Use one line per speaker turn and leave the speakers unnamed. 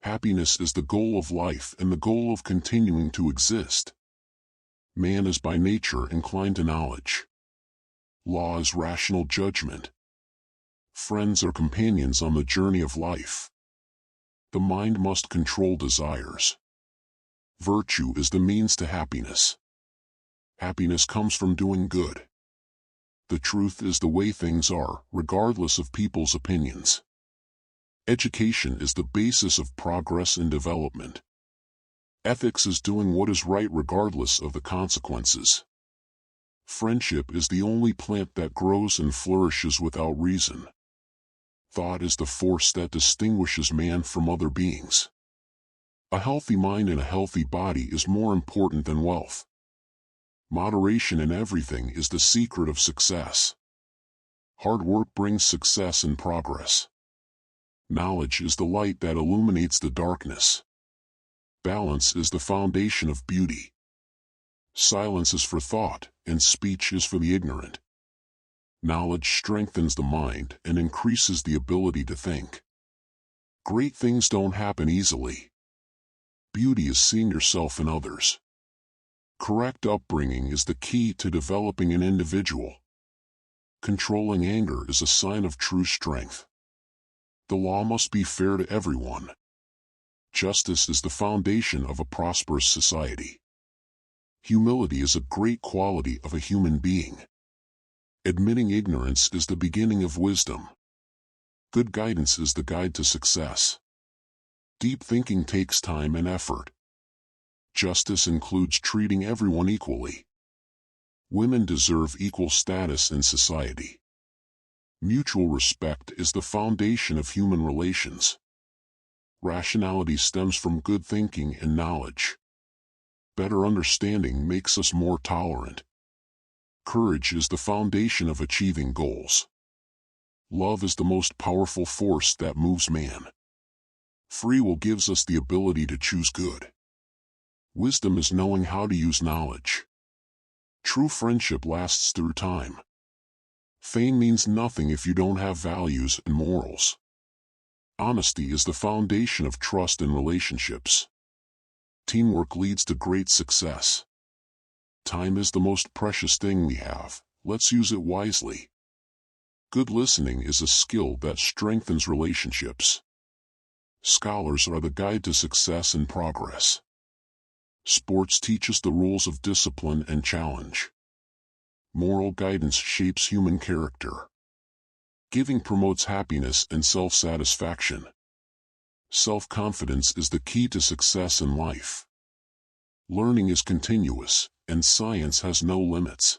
Happiness is the goal of life and the goal of continuing to exist. Man is by nature inclined to knowledge. Law is rational judgment. Friends are companions on the journey of life. The mind must control desires. Virtue is the means to happiness. Happiness comes from doing good. The truth is the way things are, regardless of people's opinions. Education is the basis of progress and development. Ethics is doing what is right regardless of the consequences. Friendship is the only plant that grows and flourishes without reason. Thought is the force that distinguishes man from other beings. A healthy mind and a healthy body is more important than wealth. Moderation in everything is the secret of success. Hard work brings success and progress. Knowledge is the light that illuminates the darkness. Balance is the foundation of beauty. Silence is for thought, and speech is for the ignorant. Knowledge strengthens the mind and increases the ability to think. Great things don't happen easily. Beauty is seeing yourself in others. Correct upbringing is the key to developing an individual. Controlling anger is a sign of true strength. The law must be fair to everyone. Justice is the foundation of a prosperous society. Humility is a great quality of a human being. Admitting ignorance is the beginning of wisdom. Good guidance is the guide to success. Deep thinking takes time and effort. Justice includes treating everyone equally. Women deserve equal status in society. Mutual respect is the foundation of human relations. Rationality stems from good thinking and knowledge. Better understanding makes us more tolerant. Courage is the foundation of achieving goals. Love is the most powerful force that moves man. Free will gives us the ability to choose good. Wisdom is knowing how to use knowledge. True friendship lasts through time. Fame means nothing if you don't have values and morals. Honesty is the foundation of trust in relationships. Teamwork leads to great success. Time is the most precious thing we have. Let's use it wisely. Good listening is a skill that strengthens relationships. Scholars are the guide to success and progress. Sports teach us the rules of discipline and challenge. Moral guidance shapes human character. Giving promotes happiness and self-satisfaction. Self-confidence is the key to success in life. Learning is continuous, and science has no limits.